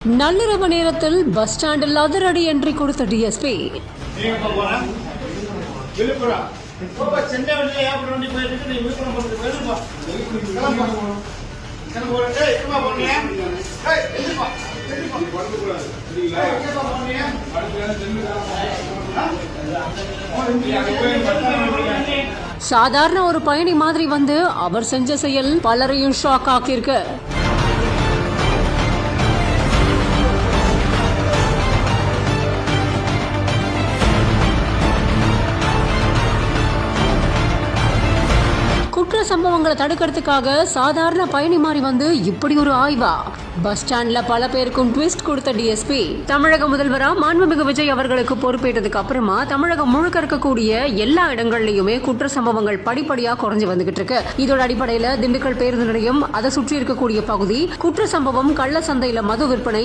நள்ளிரவு நேரத்தில் பஸ் ஸ்டாண்டில் அதிரடி என்ட்ரி கொடுத்த டிஎஸ்பி. சாதாரண ஒரு பயணி மாதிரி வந்து அவர் செஞ்ச செயல் பலரையும் ஷாக் ஆக்கியிருக்கு. குற்ற சம்பவங்களை தடுக்கிறதுக்காக சாதாரண பயணி மாதிரி வந்து இப்படி ஒரு ஆய்வா? பஸ் ஸ்டாண்ட்ல பல பேருக்கும் ட்விஸ்ட் கொடுத்த டிஎஸ்பி. தமிழக முதல்வரா மாண்புமிகு விஜய் அவர்களுக்கு பொறுப்பேற்றதுக்கு அப்புறமா தமிழகம் முழுக்க இருக்கக்கூடிய எல்லா இடங்கள்லயுமே குற்ற சம்பவங்கள் படிப்படியா குறைஞ்சு வந்துகிட்டு இருக்கு. இதோட அடிப்படையில திண்டுக்கல் பேருந்து நிலையம், அதை சுற்றி இருக்கக்கூடிய பகுதி, குற்ற சம்பவம், கள்ள சந்தையில மது விற்பனை,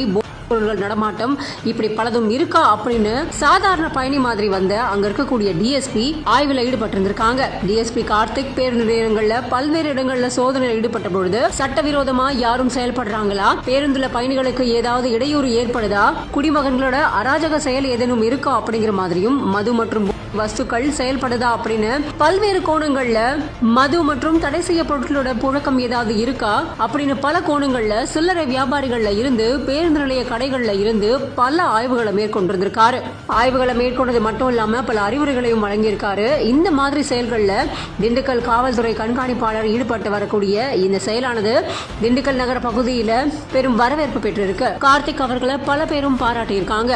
நடமாட்டம், இப்படி பலதும் இருக்கா அப்படின்னு சாதாரண பயணி மாதிரி வந்த அங்க இருக்கக்கூடிய டிஎஸ்பி ஆய்வுல ஈடுபட்டு இருந்திருக்காங்க. டிஎஸ்பி கார்த்திக் பேருந்து நிலையங்கள்ல பல்வேறு இடங்கள்ல சோதனையில் ஈடுபட்ட பொழுது சட்டவிரோதமா யாரும் செயல்படுறாங்களா, பேருந்துல பயணிகளுக்கு ஏதாவது இடையூறு ஏற்படுதா, குடிமகன்களோட அராஜக செயல் ஏதேனும் இருக்கா அப்படிங்கிற மாதிரியும், மது மற்றும் வஸ்துக்கள் செயல்படுதா அப்படின்னு பல்வேறு கோணங்கள்ல, மது மற்றும் தடை செய்ய பொருட்களோட புழக்கம் ஏதாவது இருக்கா அப்படின்னு பல கோணங்கள்ல, சில்லறை வியாபாரிகள்ல இருந்து பேருந்து நிலைய கடைகள்ல இருந்து பல ஆய்வுகளை மேற்கொண்டிருந்திருக்காரு. ஆய்வுகளை மேற்கொண்டது மட்டும் இல்லாம பல அறிவுரைகளையும் வழங்கியிருக்காரு. இந்த மாதிரி செயல்கள்ல திண்டுக்கல் காவல்துறை கண்காணிப்பாளர் ஈடுபட்டு வரக்கூடிய இந்த செயலானது திண்டுக்கல் நகர பகுதியில பெரும் வரவேற்பு பெற்றிருக்கு. கார்த்திக் அவர்களை பல பேரும் பாராட்டியிருக்காங்க.